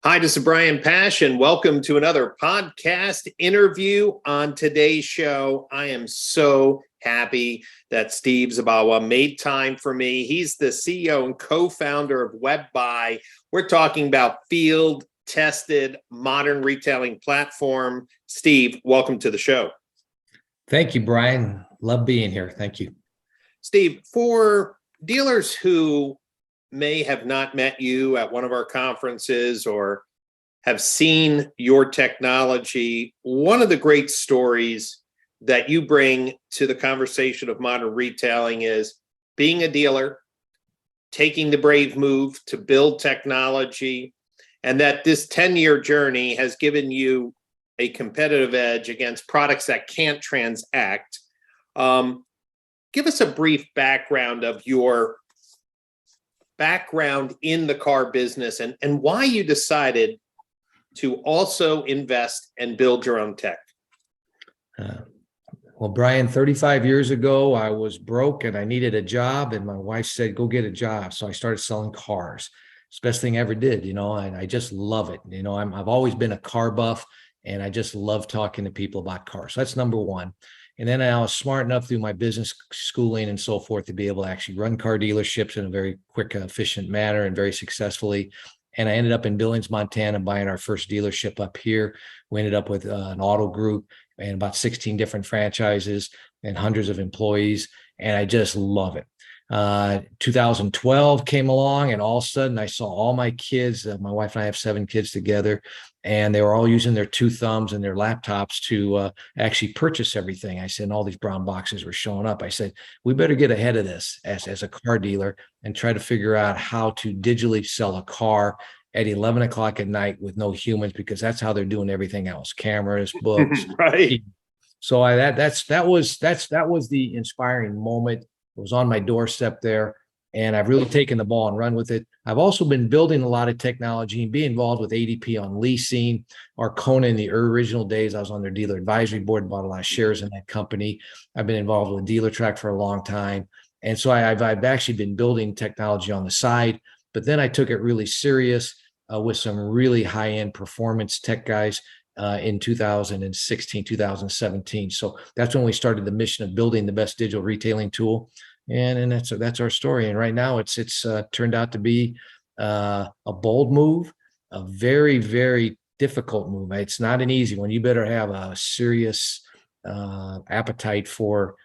Hi, this is Brian Pash, and welcome to another podcast interview. On today's show, I am so happy that Steve Zabawa made time for me. He's the CEO and co-founder of WebBuy. We're talking about field-tested modern retailing platform. Steve, welcome to the show. Thank you, Brian. Love being here. Thank you. Steve, for dealers who may have not met you at one of our conferences or have seen your technology, one of the great stories that you bring to the conversation of modern retailing is being a dealer, taking the brave move to build technology, and that this 10-year journey has given you a competitive edge against products that can't transact. Give us a brief background of your background in the car business and why you decided to also invest and build your own tech. Well, Brian, 35 years ago, I was broke and I needed a job, and my wife said, go get a job. So I started selling cars. It's the best thing I ever did, and I just love it. I've always been a car buff, and I just love talking to people about cars. So that's number one. And then I was smart enough through my business schooling and so forth to be able to actually run car dealerships in a very quick, efficient manner and very successfully. And I ended up in Billings, Montana, buying our first dealership up here. We ended up with an auto group and about 16 different franchises and hundreds of employees. And I just love it. 2012 came along, and all of a sudden I saw all my kids, my wife and I have 7 kids together, and they were all using their 2 thumbs and their laptops to actually purchase everything. I said, and all these brown boxes were showing up. I said, we better get ahead of this as a car dealer and try to figure out how to digitally sell a car at 11 o'clock at night with no humans, because that's how they're doing everything else, cameras, books. Right. So that was the inspiring moment. It was on my doorstep there, and I've really taken the ball and run with it. I've also been building a lot of technology and be involved with ADP on leasing. Arcona in the original days, I was on their dealer advisory board, bought a lot of shares in that company. I've been involved with DealerTrack for a long time. And so I've actually been building technology on the side, but then I took it really serious with some really high-end performance tech guys in 2016, 2017. So that's when we started the mission of building the best digital retailing tool. And that's our story. And right now it's turned out to be a bold move, a very, very difficult move. It's not an easy one. You better have a serious appetite for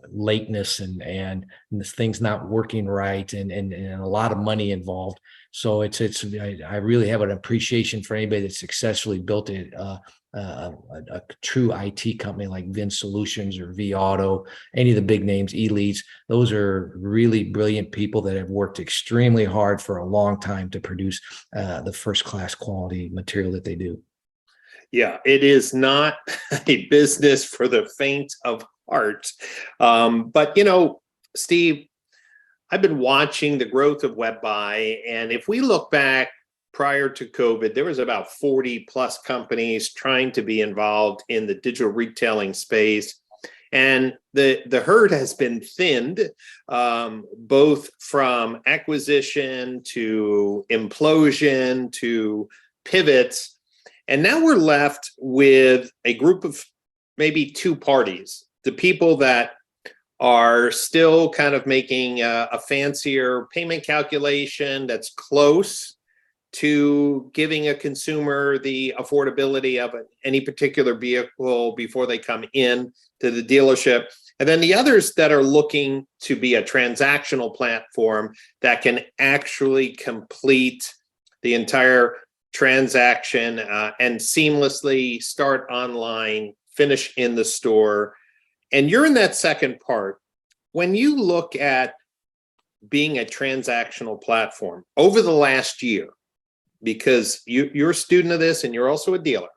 lateness and things not working right and a lot of money involved. So I really have an appreciation for anybody that successfully built a true IT company like Vin Solutions or V Auto, any of the big names, eLeads. Those are really brilliant people that have worked extremely hard for a long time to produce the first class quality material that they do. Yeah, it is not a business for the faint of heart. But Steve, I've been watching the growth of WebBuy, and if we look back prior to COVID, there was about 40 plus companies trying to be involved in the digital retailing space. And the herd has been thinned, both from acquisition to implosion to pivots. And now we're left with a group of maybe 2 parties, the people that are still kind of making a fancier payment calculation that's close to giving a consumer the affordability of any particular vehicle before they come in to the dealership. And then the others that are looking to be a transactional platform that can actually complete the entire transaction and seamlessly start online, finish in the store. And you're in that second part. When you look at being a transactional platform over the last year, because you're a student of this and you're also a dealer,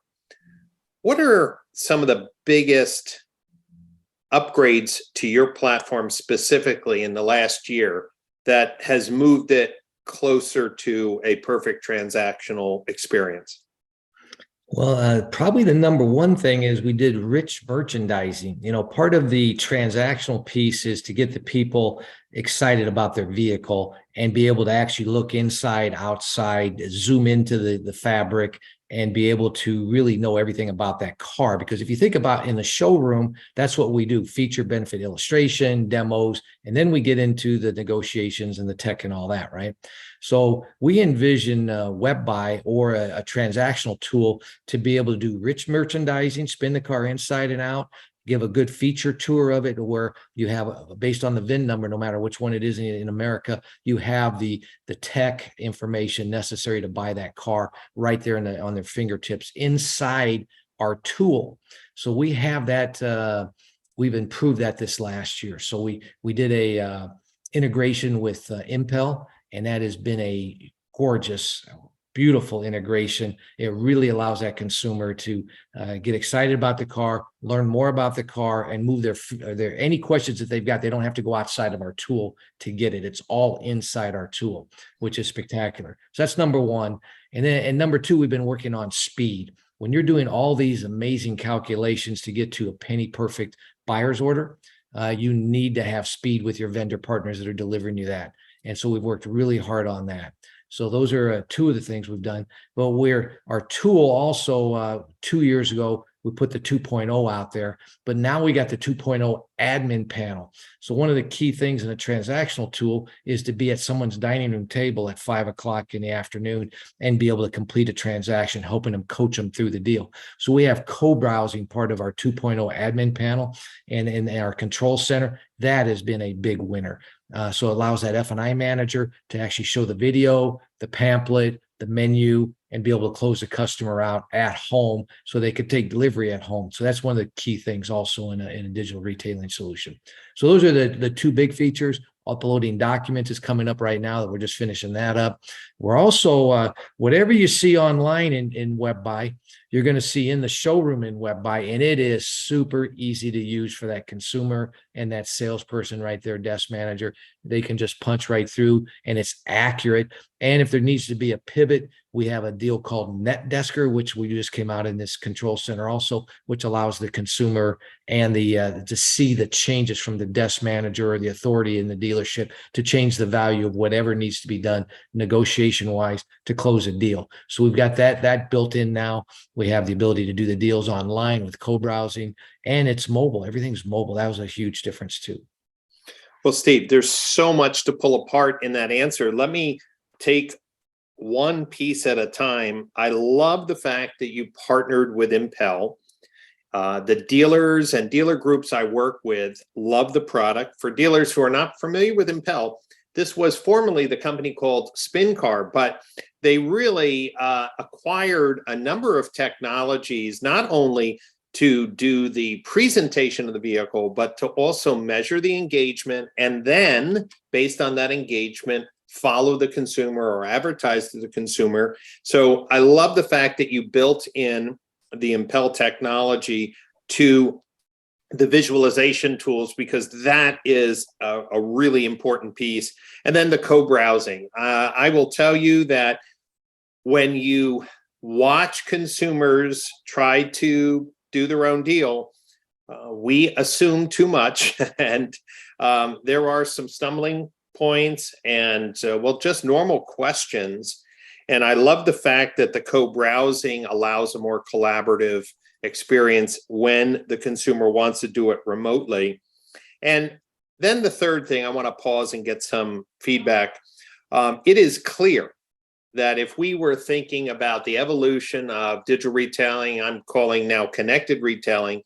what are some of the biggest upgrades to your platform specifically in the last year that has moved it closer to a perfect transactional experience? Well, probably the number one thing is we did rich merchandising. Part of the transactional piece is to get the people excited about their vehicle and be able to actually look inside, outside, zoom into the fabric, and be able to really know everything about that car. Because if you think about in the showroom, that's what we do: feature, benefit, illustration, demos, and then we get into the negotiations and the tech and all that, right? So we envision WebBuy or a transactional tool to be able to do rich merchandising, spin the car inside and out, give a good feature tour of it, where you have, based on the VIN number, no matter which one it is in America, you have the tech information necessary to buy that car right there on their fingertips inside our tool. So we have that. We've improved that this last year. So we did a integration with Impel, and that has been a gorgeous, beautiful integration. It really allows that consumer to get excited about the car, learn more about the car, and move their any questions that they've got. They don't have to go outside of our tool to get it. It's all inside our tool, which is spectacular. So that's number one. And number two, we've been working on speed. When you're doing all these amazing calculations to get to a penny perfect buyer's order, you need to have speed with your vendor partners that are delivering you that. And so we've worked really hard on that. So those are two of the things we've done. But our tool also 2 years ago, we put the 2.0 out there, but now we got the 2.0 admin panel. So one of the key things in a transactional tool is to be at someone's dining room table at 5 o'clock in the afternoon and be able to complete a transaction, helping them, coach them through the deal. So we have co-browsing part of our 2.0 admin panel, and in our control center, that has been a big winner. So it allows that F&I manager to actually show the video, the pamphlet, the menu, and be able to close the customer out at home so they could take delivery at home. So that's one of the key things also in a digital retailing solution. So those are the two big features. Uploading documents is coming up right now that we're just finishing that up. We're also, whatever you see online in WebBuy, you're going to see in the showroom in WebBuy, and it is super easy to use for that consumer and that salesperson right there, desk manager. They can just punch right through, and it's accurate. And if there needs to be a pivot, we have a deal called NetDesker, which we just came out in this control center also, which allows the consumer and to see the changes from the desk manager or the authority in the dealership to change the value of whatever needs to be done negotiation wise to close a deal. So we've got that built in now. We have the ability to do the deals online with co-browsing, and it's mobile. Everything's mobile. That was a huge difference too. Well, Steve, there's so much to pull apart in that answer. Let me take one piece at a time. I love the fact that you partnered with Impel. The dealers and dealer groups I work with love the product. For dealers who are not familiar with Impel, this was formerly the company called SpinCar, but they really acquired a number of technologies, not only to do the presentation of the vehicle, but to also measure the engagement, and then based on that engagement, follow the consumer or advertise to the consumer. So I love the fact that you built in the Impel technology to the visualization tools, because that is a really important piece. And then the co-browsing. I will tell you that when you watch consumers try to do their own deal, we assume too much, and there are some stumbling points and just normal questions. And I love the fact that the co-browsing allows a more collaborative experience when the consumer wants to do it remotely. And then the third thing, I want to pause and get some feedback. It is clear that if we were thinking about the evolution of digital retailing, I'm calling now connected retailing,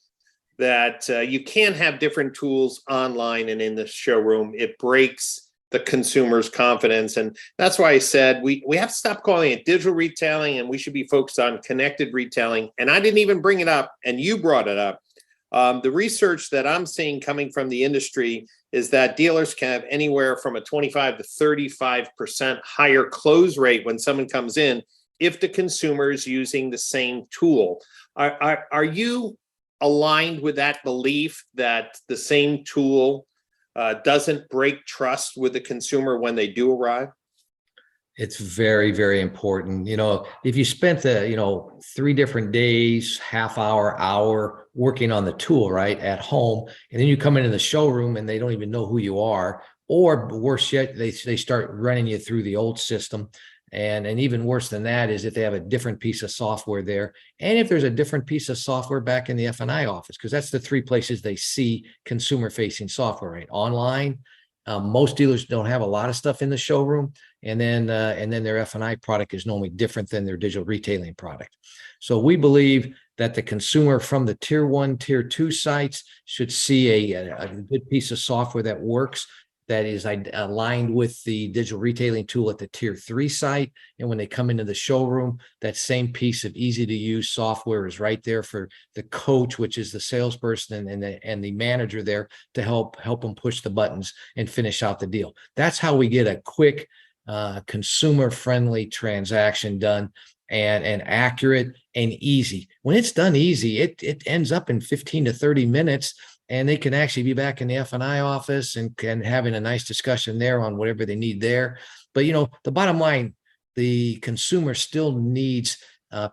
that you can't have different tools online and in the showroom. It breaks the consumer's confidence. And that's why I said we have to stop calling it digital retailing, and we should be focused on connected retailing. And I didn't even bring it up, and you brought it up. The research that I'm seeing coming from the industry is that dealers can have anywhere from a 25 to 35% higher close rate when someone comes in if the consumer is using the same tool. Are you aligned with that belief that the same tool doesn't break trust with the consumer when they do arrive? It's very, very important. If you spent 3 different days, half hour working on the tool, right, at home, and then you come into the showroom and they don't even know who you are, or worse yet, they start running you through the old system. And even worse than that is if they have a different piece of software there, and if there's a different piece of software back in the F&I office, because that's the three places they see consumer-facing software, right? Online, most dealers don't have a lot of stuff in the showroom, and then their F&I product is normally different than their digital retailing product. So we believe that the consumer from the tier 1, tier 2 sites should see a good piece of software that works, that is aligned with the digital retailing tool at the tier 3 site. And when they come into the showroom, that same piece of easy to use software is right there for the coach, which is the salesperson and the manager there to help them push the buttons and finish out the deal. That's how we get a quick, consumer friendly transaction done, and accurate and easy. When it's done easy, it ends up in 15 to 30 minutes. And they can actually be back in the F&I office and having a nice discussion there on whatever they need there. But, the bottom line, the consumer still needs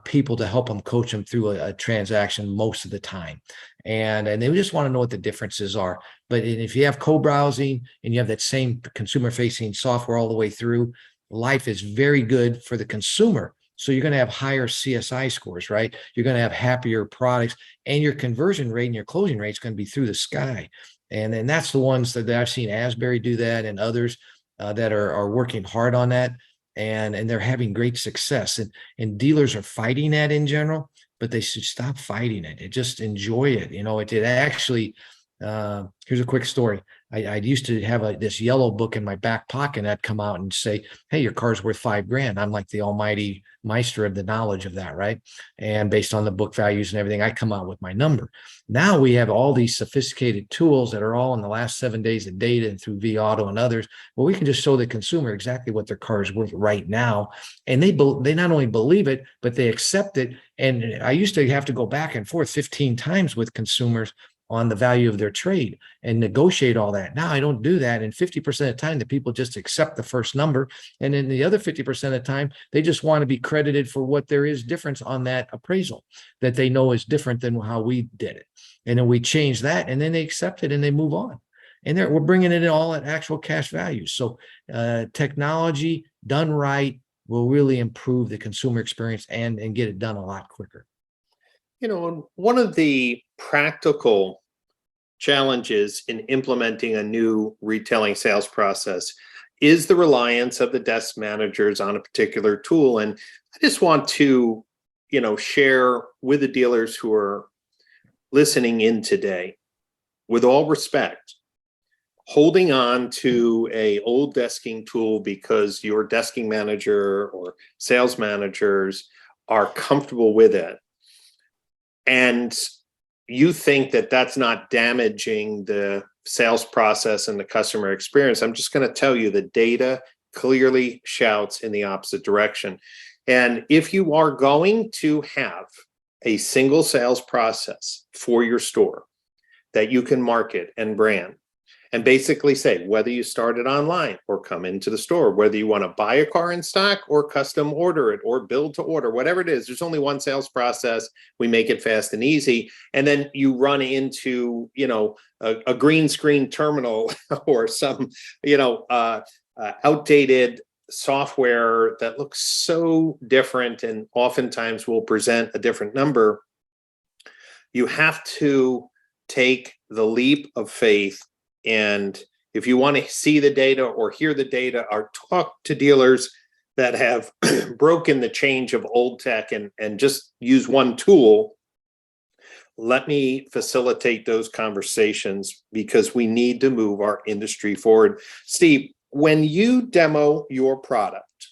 people to help them coach them through a transaction most of the time. And they just want to know what the differences are. But if you have co-browsing and you have that same consumer-facing software all the way through, life is very good for the consumer. So you're going to have higher CSI scores, right? You're going to have happier products, and your conversion rate and your closing rate is going to be through the sky. And then that's the ones that I've seen Asbury do that, and others that are working hard on that, and they're having great success. And dealers are fighting that in general, but they should stop fighting it. Just enjoy it. It actually. Here's a quick story. I used to have this yellow book in my back pocket, and I'd come out and say, "Hey, your car's worth $5,000." I'm like the almighty meister of the knowledge of that, right? And based on the book values and everything, I come out with my number. Now we have all these sophisticated tools that are all in the last 7 days of data and through vAuto and others, where we can just show the consumer exactly what their car is worth right now, and they not only believe it, but they accept it. And I used to have to go back and forth 15 times with consumers on the value of their trade and negotiate all that. Now I don't do that. And 50% of the time, the people just accept the first number. And then the other 50% of the time, they just want to be credited for what there is difference on that appraisal that they know is different than how we did it. And then we change that, and then they accept it and they move on. And we're bringing it in all at actual cash value. So technology done right will really improve the consumer experience and get it done a lot quicker. One of the practical challenges in implementing a new retailing sales process is the reliance of the desk managers on a particular tool. And I just want to, share with the dealers who are listening in today, with all respect, holding on to a old desking tool because your desking manager or sales managers are comfortable with it, and you think that that's not damaging the sales process and the customer experience, I'm just going to tell you the data clearly shouts in the opposite direction. And if you are going to have a single sales process for your store that you can market and brand, and basically say whether you start it online or come into the store, whether you want to buy a car in stock or custom order it or build to order, whatever it is, there's only one sales process. We make it fast and easy. And then you run into, a green screen terminal or some, outdated software that looks so different and oftentimes will present a different number. You have to take the leap of faith. And if you want to see the data or hear the data or talk to dealers that have broken the change of old tech and just use one tool, let me facilitate those conversations, because we need to move our industry forward. Steve, when you demo your product,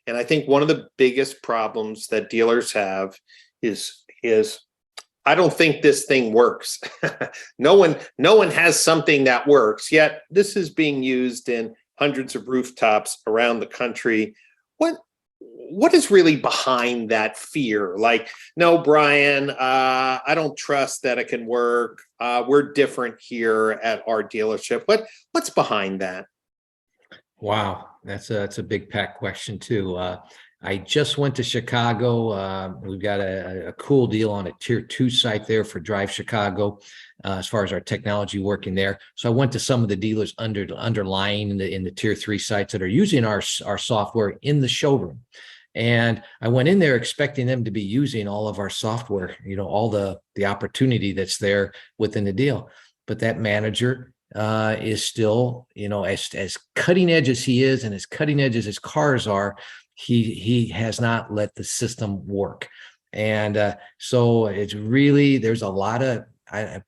and I think one of the biggest problems that dealers have is I don't think this thing works. No one has something that works, yet this is being used in hundreds of rooftops around the country. What is really behind that fear? Like, no, Brian, I don't trust that it can work. We're different here at our dealership. What's behind that? Wow, that's a big pack question too. I just went to Chicago. We've got a cool deal on a tier 2 site there for Drive Chicago, as far as our technology working there. So I went to some of the dealers underlying in the tier 3 sites that are using our software in the showroom. And I went in there expecting them to be using all of our software, all the opportunity that's there within the deal. But that manager is still, as cutting edge as he is and as cutting edge as his cars are, he has not let the system work. And so it's really, there's a lot of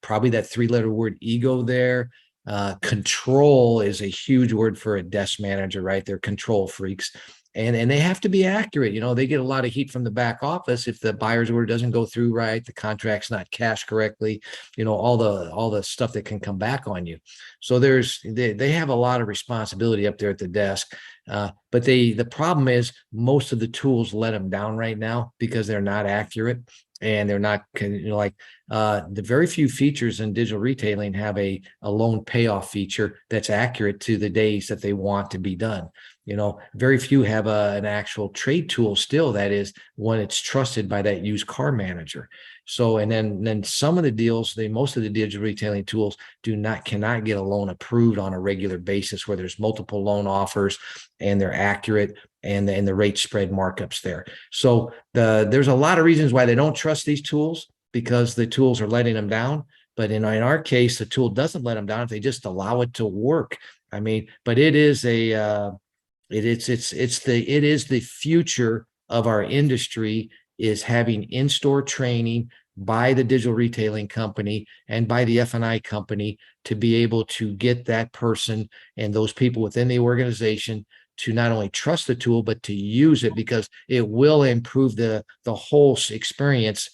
probably that 3-letter word ego there. Control is a huge word for a desk manager, right? They're control freaks. And they have to be accurate. They get a lot of heat from the back office if the buyer's order doesn't go through right, the contract's not cashed correctly, all the stuff that can come back on you. So they have a lot of responsibility up there at the desk. But the problem is most of the tools let them down right now because they're not accurate. And they're not, the very few features in digital retailing have a loan payoff feature that's accurate to the days that they want to be done. Very few have an actual trade tool still that is one it's trusted by that used car manager. So, and then some of the deals, most of the digital retailing tools cannot get a loan approved on a regular basis where there's multiple loan offers and they're accurate and the rate spread markups there. So there's a lot of reasons why they don't trust these tools because the tools are letting them down. But in our case, the tool doesn't let them down if they just allow it to work. I mean, but it is the future of our industry is having in-store training by the digital retailing company and by the F&I company to be able to get that person and those people within the organization to not only trust the tool, but to use it because it will improve the whole experience,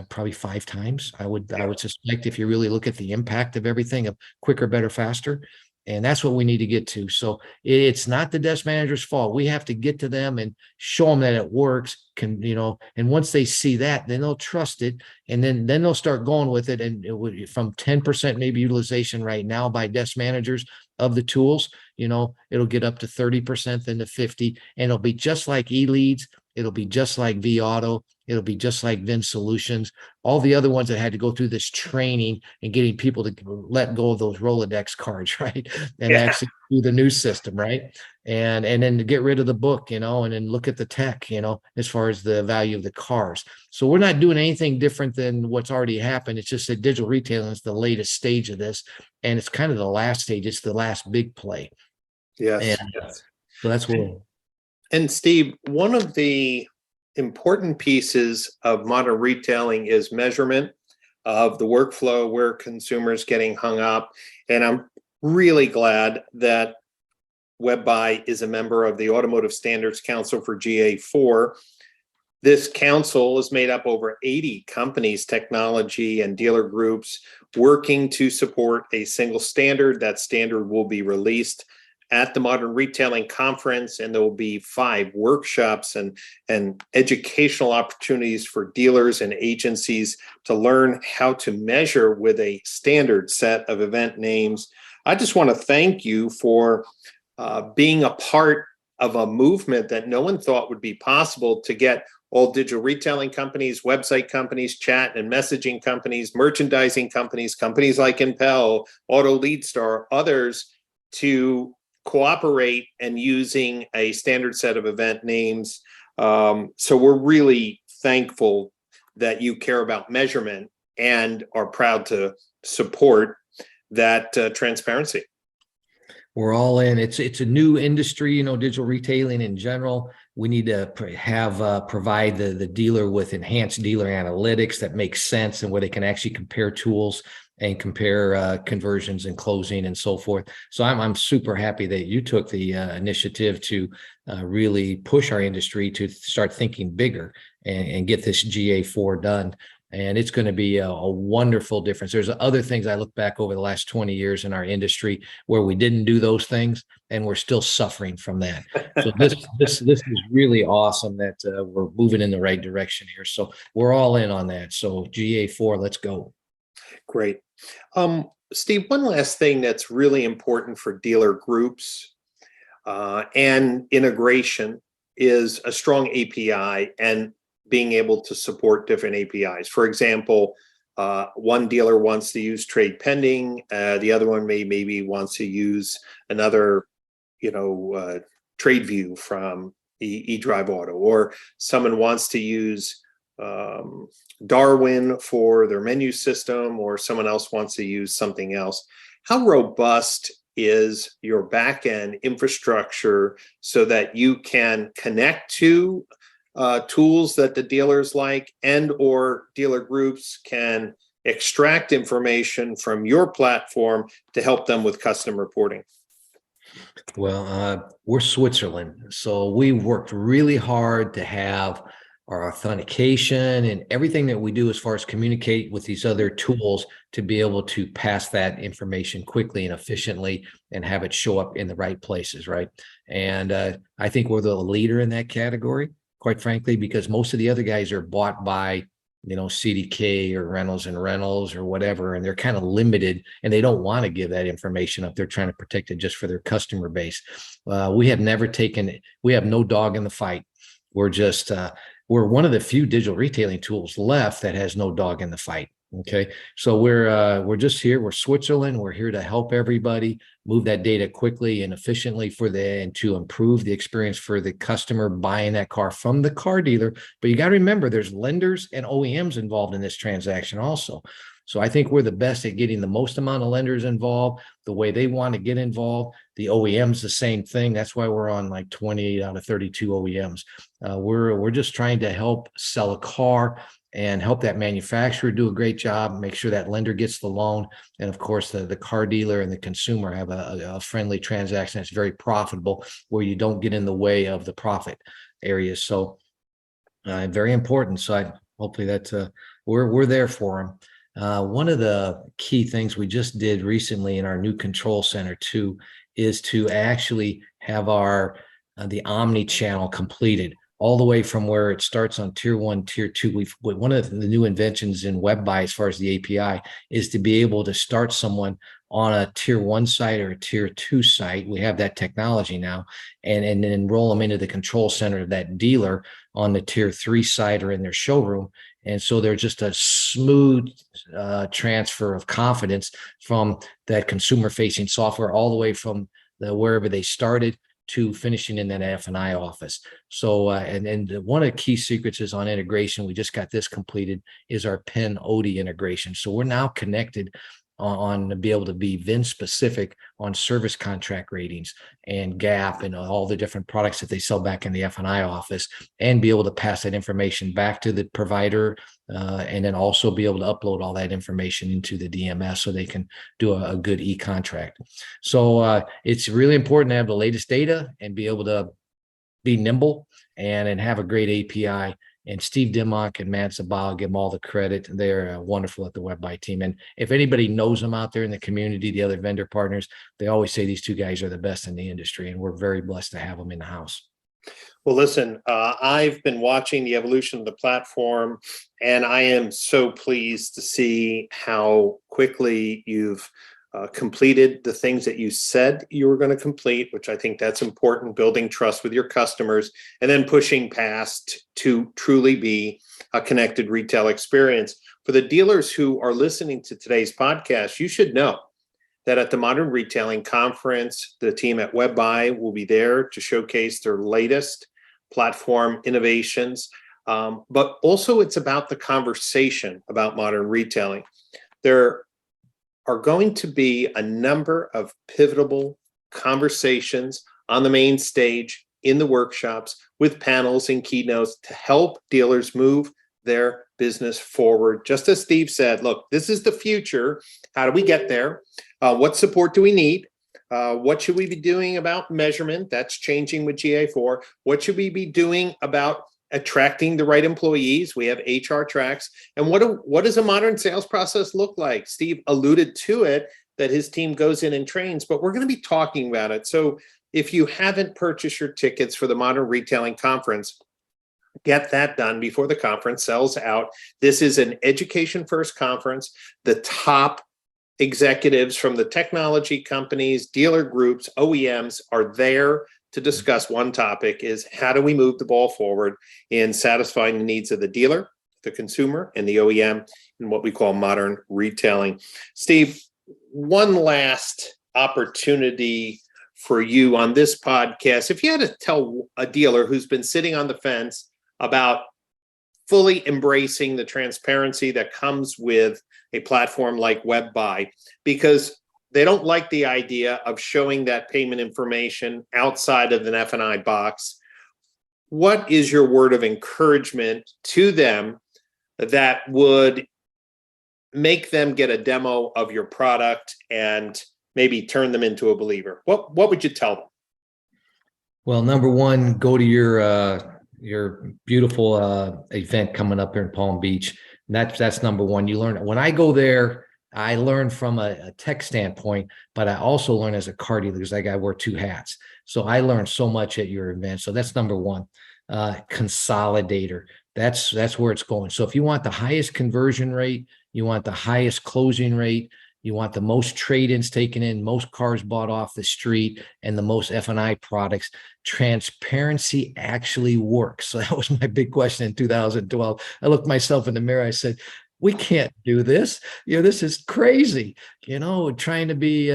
probably 5 times. I would suspect if you really look at the impact of everything of quicker, better, faster. And that's what we need to get to. So it's not the desk manager's fault. We have to get to them and show them that it works. And once they see that, then they'll trust it. And then they'll start going with it. And from 10% maybe utilization right now by desk managers of the tools, it'll get up to 30%, then to 50. And it'll be just like eLeads. It'll be just like vAuto. It'll be just like Vin Solutions. All the other ones that had to go through this training and getting people to let go of those Rolodex cards, right? And actually do the new system, right? And then to get rid of the book, and then look at the tech, as far as the value of the cars. So we're not doing anything different than what's already happened. It's just that digital retailing is the latest stage of this. And it's kind of the last stage. It's the last big play. Yes. So that's what. And Steve, one of the important pieces of modern retailing is measurement of the workflow where consumers getting hung up. And I'm really glad that WebBuy is a member of the Automotive Standards Council for GA4. This council is made up over 80 companies, technology, and dealer groups working to support a single standard. That standard will be released at the Modern Retailing Conference, and there will be 5 workshops and educational opportunities for dealers and agencies to learn how to measure with a standard set of event names. I just want to thank you for being a part of a movement that no one thought would be possible to get all digital retailing companies, website companies, chat and messaging companies, merchandising companies, companies like Impel, Auto Leadstar, others to cooperate and using a standard set of event names. So we're really thankful that you care about measurement and are proud to support that transparency. We're all in. It's a new industry, digital retailing in general. We need to provide the dealer with enhanced dealer analytics that makes sense and where they can actually compare tools and compare conversions and closing and so forth. So I'm super happy that you took the initiative to really push our industry to start thinking bigger and get this GA4 done. And it's going to be a wonderful difference. There's other things I look back over the last 20 years in our industry where we didn't do those things and we're still suffering from that. So this is really awesome that we're moving in the right direction here. So we're all in on that. So GA4, let's go. Great. Steve, one last thing that's really important for dealer groups and integration is a strong API and being able to support different APIs. For example, one dealer wants to use trade pending, the other one maybe wants to use another, trade view from eDrive Auto, or someone wants to use Darwin for their menu system, or someone else wants to use something else. How robust is your backend infrastructure so that you can connect to tools that the dealers like, and or dealer groups can extract information from your platform to help them with custom reporting? Well, we're Switzerland, so we worked really hard to have our authentication and everything that we do as far as communicate with these other tools to be able to pass that information quickly and efficiently and have it show up in the right places, right? And I think we're the leader in that category, quite frankly, because most of the other guys are bought by CDK or Reynolds and Reynolds or whatever, and they're kind of limited and they don't want to give that information up. They're trying to protect it just for their customer base. We have no dog in the fight. We're one of the few digital retailing tools left that has no dog in the fight. Okay. So we're just here. We're Switzerland. We're here to help everybody move that data quickly and efficiently and to improve the experience for the customer buying that car from the car dealer. But you got to remember, there's lenders and OEMs involved in this transaction also. So I think we're the best at getting the most amount of lenders involved, the way they want to get involved. The OEMs, the same thing. That's why we're on like 28 out of 32 OEMs. We're just trying to help sell a car and help that manufacturer do a great job, make sure that lender gets the loan. And of course, the car dealer and the consumer have a friendly transaction that's very profitable, where you don't get in the way of the profit areas. So very important. So hopefully that we're there for them. One of the key things we just did recently in our new control center too is to actually have the omni channel completed, all the way from where it starts on tier 1, tier 2. One of the new inventions in WebBuy, as far as the API, is to be able to start someone on a tier 1 site or a tier 2 site. We have that technology now, and then enroll them into the control center of that dealer on the tier 3 site or in their showroom. And so they're just a smooth transfer of confidence from that consumer facing software all the way from wherever they started to finishing in that F&I office. So, and one of the key secrets is on integration. We just got this completed, is our PIN ODI integration. So we're now connected on to be able to be VIN specific on service contract ratings and gap and all the different products that they sell back in the F&I office, and be able to pass that information back to the provider, and then also be able to upload all that information into the DMS so they can do a good e-contract. So it's really important to have the latest data and be able to be nimble and have a great API. And Steve Dimmock and Matt Zabawa, give them all the credit. They're wonderful at the WebBuy team. And if anybody knows them out there in the community, the other vendor partners, they always say these two guys are the best in the industry, and we're very blessed to have them in the house. Well, listen, I've been watching the evolution of the platform, and I am so pleased to see how quickly you've completed the things that you said you were going to complete, which I think that's important, building trust with your customers, and then pushing past to truly be a connected retail experience. For the dealers who are listening to today's podcast, you should know that at the Modern Retailing Conference, the team at WebBuy will be there to showcase their latest platform innovations. But also it's about the conversation about modern retailing. There are going to be a number of pivotal conversations on the main stage, in the workshops, with panels and keynotes to help dealers move their business forward. Just as Steve said, look, this is the future. How do we get there? What support do we need? What should we be doing about measurement? That's changing with GA4. What should we be doing about attracting the right employees? We have HR tracks. And what does a modern sales process look like? Steve alluded to it, that his team goes in and trains, but we're going to be talking about it. So if you haven't purchased your tickets for the Modern Retailing Conference, get that done before the conference sells out. This is an education first conference. The top executives from the technology companies, dealer groups, OEMs are there to discuss one topic is how do we move the ball forward in satisfying the needs of the dealer, the consumer, and the OEM in what we call modern retailing. Steve, one last opportunity for you on this podcast. If you had to tell a dealer who's been sitting on the fence about fully embracing the transparency that comes with a platform like WebBuy, because they don't like the idea of showing that payment information outside of an F&I box, what is your word of encouragement to them that would make them get a demo of your product and maybe turn them into a believer? What would you tell them? Well, number one, go to your beautiful event coming up here in Palm Beach. And that's number one. You learn when I go there, I learn from a tech standpoint, but I also learn as a car dealer because I wear two hats. So I learned so much at your event. So that's number one. Consolidator. That's where it's going. So if you want the highest conversion rate, you want the highest closing rate, you want the most trade-ins taken in, most cars bought off the street, and the most F&I products, transparency actually works. So that was my big question in 2012. I looked myself in the mirror. I said, we can't do this. This is crazy, trying to be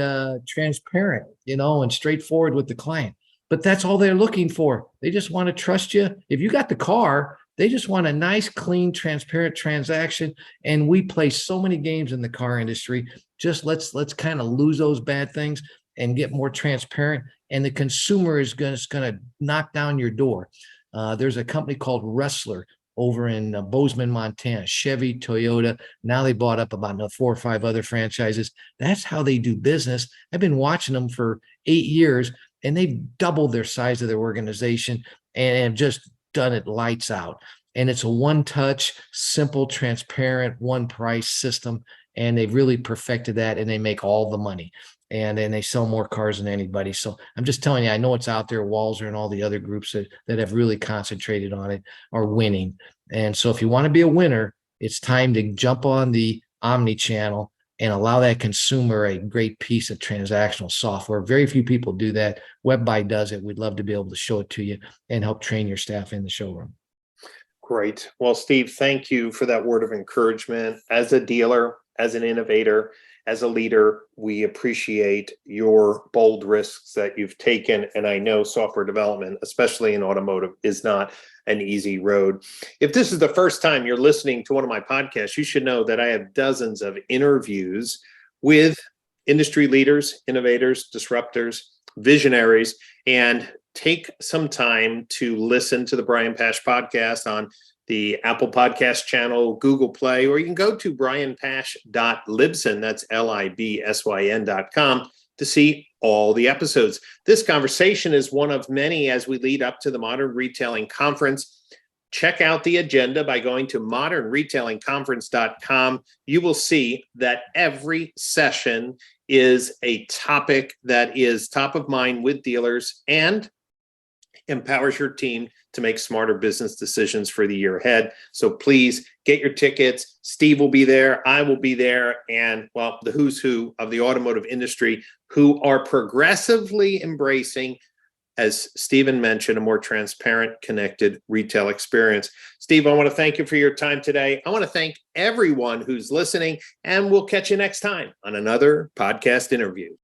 transparent, and straightforward with the client. But that's all they're looking for. They just want to trust you. If you got the car, they just want a nice, clean, transparent transaction. And we play so many games in the car industry. Just let's kind of lose those bad things and get more transparent. And the consumer is going to knock down your door. There's a company called Wrestler over in Bozeman, Montana, Chevy, Toyota. Now they bought up about 4 or 5 other franchises. That's how they do business. I've been watching them for 8 years, and they've doubled their size of their organization and have just done it lights out. And it's a one-touch, simple, transparent, one-price system. And they've really perfected that, and they make all the money. And then they sell more cars than anybody. So I'm just telling you, I know it's out there. Walzer and all the other groups that have really concentrated on it are winning. And so if you want to be a winner, it's time to jump on the Omni channel and allow that consumer a great piece of transactional software. Very few people do that. WebBuy does it. We'd love to be able to show it to you and help train your staff in the showroom. Great. Well, Steve, thank you for that word of encouragement. As a dealer, as an innovator, as a leader, we appreciate your bold risks that you've taken. And I know software development, especially in automotive, is not an easy road. If this is the first time you're listening to one of my podcasts, you should know that I have dozens of interviews with industry leaders, innovators, disruptors, visionaries, and take some time to listen to the Brian Pash podcast on the Apple Podcast channel, Google Play, or you can go to brianpash.libsyn, that's LIBSYN.com, to see all the episodes. This conversation is one of many as we lead up to the Modern Retailing Conference. Check out the agenda by going to modernretailingconference.com. You will see that every session is a topic that is top of mind with dealers and empowers your team to make smarter business decisions for the year ahead. So please get your tickets. Steve will be there. I will be there. And well, the who's who of the automotive industry who are progressively embracing, as Stephen mentioned, a more transparent, connected retail experience. Steve, I want to thank you for your time today. I want to thank everyone who's listening, and we'll catch you next time on another podcast interview.